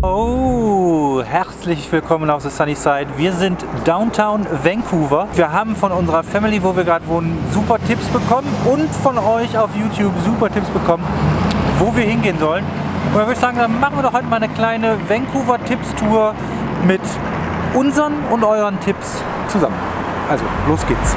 Oh, herzlich willkommen auf The Sunny Side. Wir sind Downtown Vancouver. Wir haben von unserer Family, wo wir gerade wohnen, super Tipps bekommen und von euch auf YouTube super Tipps bekommen, wo wir hingehen sollen. Und dann würde ich sagen, dann machen wir doch heute mal eine kleine Vancouver-Tipps-Tour mit unseren und euren Tipps zusammen. Also, los geht's.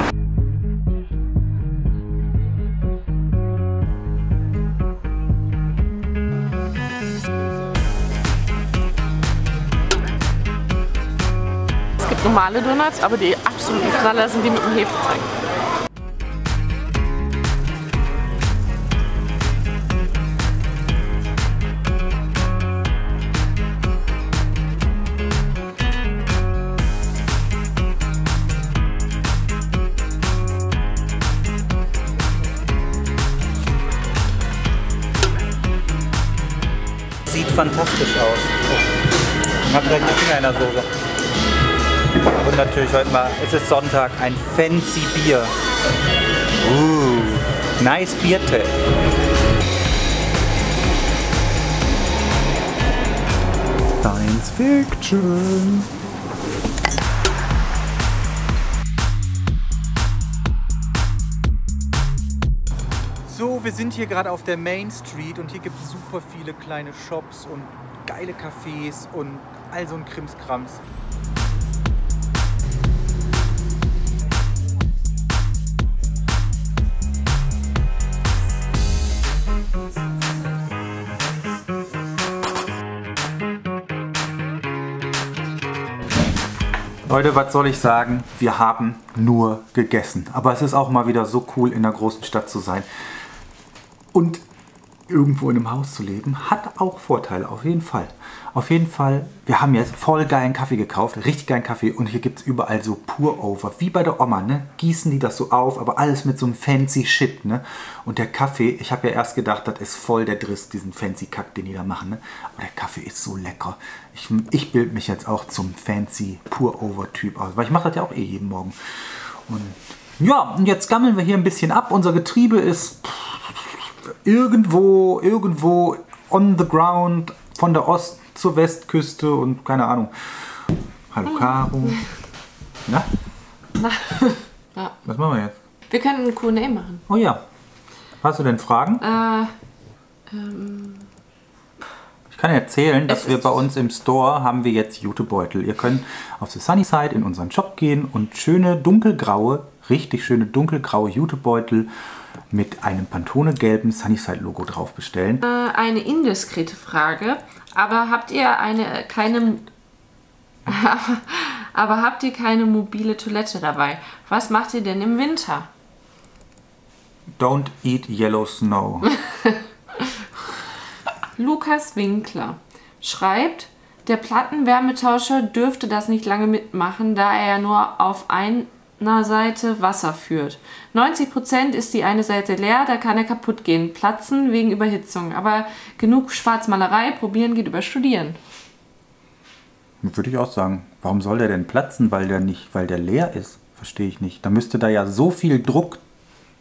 Es gibt normale Donuts, aber die absoluten Knaller sind die mit dem Hefeteig. Sieht fantastisch aus. Ich habe gleich die Finger in der Soße. Und natürlich heute mal, es ist Sonntag, ein fancy Bier. Nice Bierte. Science Fiction. So, wir sind hier gerade auf der Main Street und hier gibt es super viele kleine Shops und geile Cafés und all so ein Krimskrams. Leute, was soll ich sagen? Wir haben nur gegessen. Aber es ist auch mal wieder so cool, in einer großen Stadt zu sein. Und irgendwo in einem Haus zu leben, hat auch Vorteile, auf jeden Fall. Auf jeden Fall, wir haben jetzt voll geilen Kaffee gekauft, richtig geilen Kaffee. Und hier gibt es überall so Pour-Over, wie bei der Oma, ne? Gießen die das so auf, aber alles mit so einem fancy Shit, ne? Und der Kaffee, ich habe ja erst gedacht, das ist voll der Driss, diesen fancy Kack, den die da machen, ne? Aber der Kaffee ist so lecker. Ich bilde mich jetzt auch zum fancy Pour-Over-Typ aus, weil ich mache das ja auch eh jeden Morgen. Und ja, und jetzt gammeln wir hier ein bisschen ab. Unser Getriebe ist irgendwo on the ground, von der Ost- zur Westküste und keine Ahnung. Hallo Caro. Na? Na. Ja. Was machen wir jetzt? Wir können ein Q&A machen. Oh ja. Hast du denn Fragen? Ich kann erzählen, dass wir bei uns im Store haben wir jetzt Jutebeutel. Ihr könnt auf The Sunny Side in unseren Shop gehen und schöne dunkelgraue, richtig schöne dunkelgraue Jutebeutel mit einem Pantone-gelben Sunny Side Logo drauf bestellen. Eine indiskrete Frage, aber habt ihr keine mobile Toilette dabei? Was macht ihr denn im Winter? Don't eat yellow snow. Lukas Winkler schreibt, der Plattenwärmetauscher dürfte das nicht lange mitmachen, da er nur auf einer Seite Wasser führt. 90% ist die eine Seite leer, da kann er kaputt gehen, platzen wegen Überhitzung. Aber genug Schwarzmalerei, probieren geht über Studieren. Würde ich auch sagen. Warum soll der denn platzen, weil der leer ist? Verstehe ich nicht. Da müsste da ja so viel Druck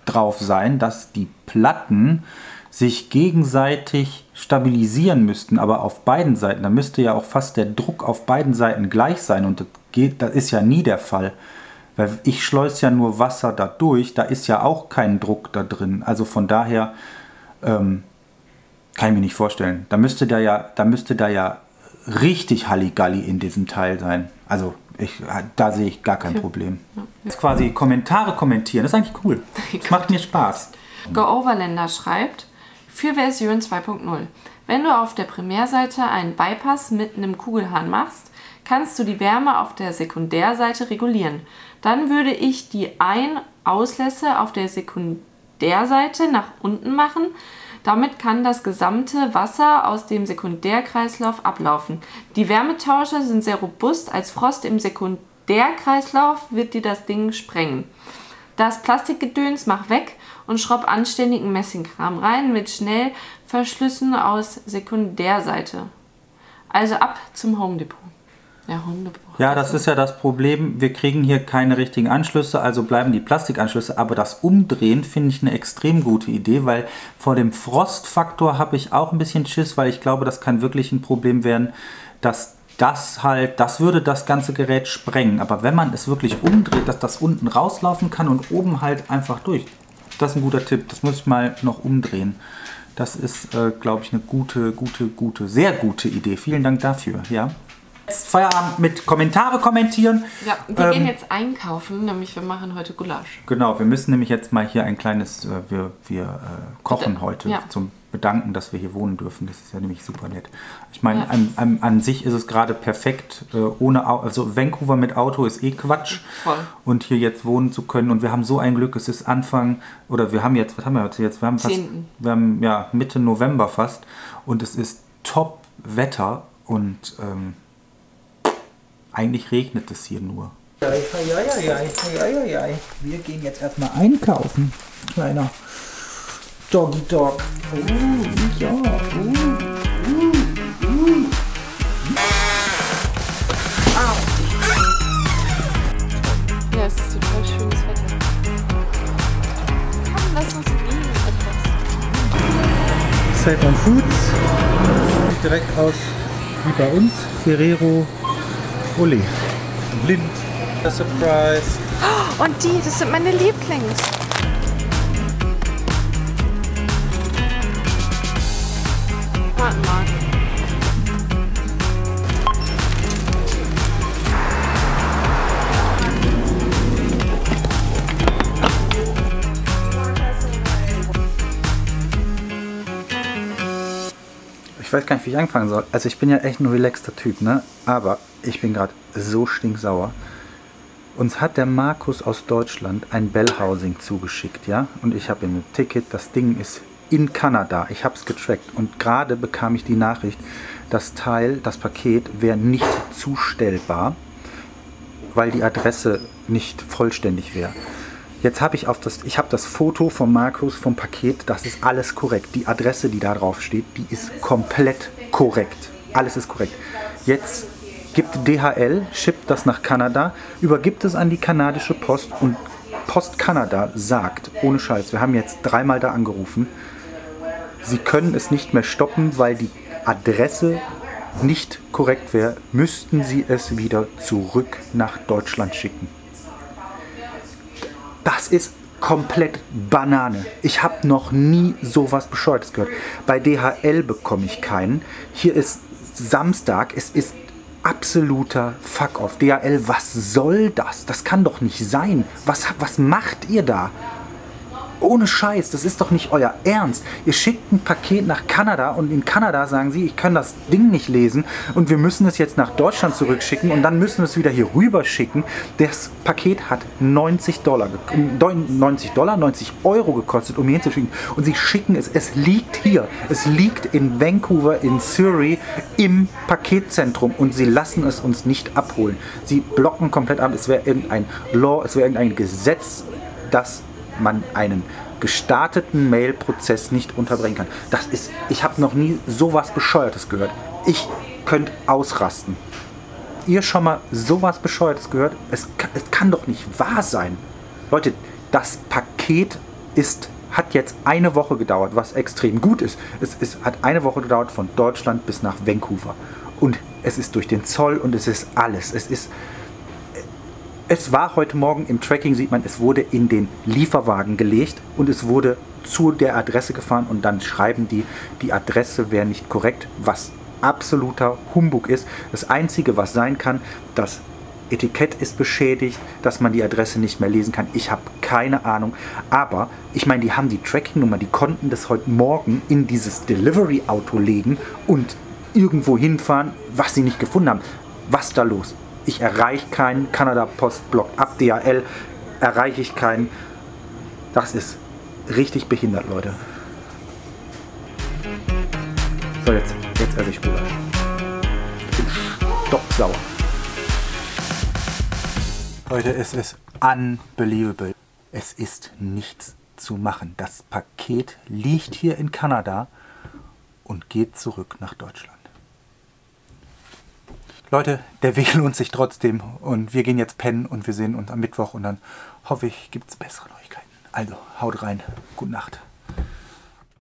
drauf sein, dass die Platten sich gegenseitig stabilisieren müssten, aber auf beiden Seiten. Da müsste ja auch fast der Druck auf beiden Seiten gleich sein und das ist ja nie der Fall. Weil ich schleuse ja nur Wasser da durch, da ist ja auch kein Druck da drin. Also von daher kann ich mir nicht vorstellen. Da müsste da ja richtig Halligalli in diesem Teil sein. Also da sehe ich gar kein Problem. Jetzt quasi Kommentare kommentieren, das ist eigentlich cool. Das macht mir Spaß. Go Overlander schreibt, für Version 2.0. Wenn du auf der Primärseite einen Bypass mit einem Kugelhahn machst, kannst du die Wärme auf der Sekundärseite regulieren. Dann würde ich die Ein-Auslässe auf der Sekundärseite nach unten machen. Damit kann das gesamte Wasser aus dem Sekundärkreislauf ablaufen. Die Wärmetauscher sind sehr robust. Als Frost im Sekundärkreislauf wird dir das Ding sprengen. Das Plastikgedöns mach weg und schraub anständigen Messingkram rein mit Schnellverschlüssen aus Sekundärseite. Also ab zum Home Depot. Ja, Hunde brauchen Ja, das ist ja das Problem. Wir kriegen hier keine richtigen Anschlüsse, also bleiben die Plastikanschlüsse. Aber das Umdrehen finde ich eine extrem gute Idee, weil vor dem Frostfaktor habe ich auch ein bisschen Schiss, weil ich glaube, das kann wirklich ein Problem werden, dass das würde das ganze Gerät sprengen. Aber wenn man es wirklich umdreht, dass das unten rauslaufen kann und oben halt einfach durch. Das ist ein guter Tipp. Das muss ich mal noch umdrehen. Das ist, glaube ich, eine sehr gute Idee. Vielen Dank dafür. Ja. Jetzt Feierabend mit Kommentare kommentieren. Ja, wir gehen jetzt einkaufen, nämlich wir machen heute Gulasch. Genau, wir müssen nämlich jetzt mal hier ein kleines, wir kochen heute Ja. zum Bedanken, dass wir hier wohnen dürfen. Das ist ja nämlich super nett. Ich meine, an sich ist es gerade perfekt, also Vancouver mit Auto ist eh Quatsch. Voll. Und hier jetzt wohnen zu können. Und wir haben so ein Glück, es ist Anfang, oder wir haben jetzt, was haben wir heute jetzt? Wir haben fast, 10. wir haben ja Mitte November fast. Und es ist Top-Wetter und eigentlich regnet es hier nur. Wir gehen jetzt erstmal einkaufen. Kleiner Doggy Dog. Ja. Ja, es ist total schönes Wetter. Komm, lass uns liegen etwas. Safe on Foods. Sieht direkt aus wie bei uns. Ferrero Ole. Blind. A Surprise. Und das sind meine Lieblings. Warte mal. Ich weiß gar nicht, wie ich anfangen soll. Also ich bin ja echt ein relaxter Typ, ne? Aber ich bin gerade so stinksauer. Uns hat der Markus aus Deutschland ein Bellhousing zugeschickt, ja? Und ich habe ihm ein Ticket, das Ding ist in Kanada. Ich habe es getrackt und gerade bekam ich die Nachricht, das Paket wäre nicht zustellbar, weil die Adresse nicht vollständig wäre. Jetzt habe ich das Foto von Markus vom Paket, das ist alles korrekt. Die Adresse, die da drauf steht, die ist komplett korrekt. Alles ist korrekt. Jetzt gibt DHL, shippt das nach Kanada, übergibt es an die kanadische Post und Post Kanada sagt, ohne Scheiß, wir haben jetzt 3-mal da angerufen, sie können es nicht mehr stoppen, weil die Adresse nicht korrekt wäre, müssten sie es wieder zurück nach Deutschland schicken. Das ist komplett Banane. Ich habe noch nie sowas Bescheuertes gehört. Bei DHL bekomme ich keinen. Hier ist Samstag, es ist absoluter Fuck-off. DHL, was soll das? Das kann doch nicht sein. Was macht ihr da? Ohne Scheiß, das ist doch nicht euer Ernst. Ihr schickt ein Paket nach Kanada und in Kanada sagen sie, ich kann das Ding nicht lesen und wir müssen es jetzt nach Deutschland zurückschicken und dann müssen wir es wieder hier rüber schicken. Das Paket hat $90 gekostet, um hier hinzuschicken. Und sie schicken es liegt hier. Es liegt in Vancouver, in Surrey, im Paketzentrum und sie lassen es uns nicht abholen. Sie blocken komplett ab. Es wäre irgendein Law, es wäre irgendein Gesetz, das man einen gestarteten Mail-Prozess nicht unterbrechen kann. Ich habe noch nie sowas Bescheuertes gehört. Ich könnte ausrasten. Ihr schon mal sowas Bescheuertes gehört? Es kann doch nicht wahr sein. Leute, das Paket hat jetzt eine Woche gedauert, was extrem gut ist. Es hat eine Woche gedauert von Deutschland bis nach Vancouver. Und es ist durch den Zoll und es ist alles. Es war heute Morgen im Tracking, sieht man, es wurde in den Lieferwagen gelegt und es wurde zu der Adresse gefahren und dann schreiben die Adresse wäre nicht korrekt, was absoluter Humbug ist. Das Einzige, was sein kann, das Etikett ist beschädigt, dass man die Adresse nicht mehr lesen kann. Ich habe keine Ahnung, aber ich meine, die haben die Tracking-Nummer, die konnten das heute Morgen in dieses Delivery-Auto legen und irgendwo hinfahren, was sie nicht gefunden haben. Was ist da los? Ich erreiche keinen. Kanada Post blockt ab. DHL erreiche ich keinen. Das ist richtig behindert, Leute. So, jetzt esse ich Gulasch. Ich bin stocksauer. Leute, es ist unbelievable. Es ist nichts zu machen. Das Paket liegt hier in Kanada und geht zurück nach Deutschland. Leute, der Weg lohnt sich trotzdem. Und wir gehen jetzt pennen und wir sehen uns am Mittwoch. Und dann hoffe ich, gibt es bessere Neuigkeiten. Also, haut rein. Gute Nacht.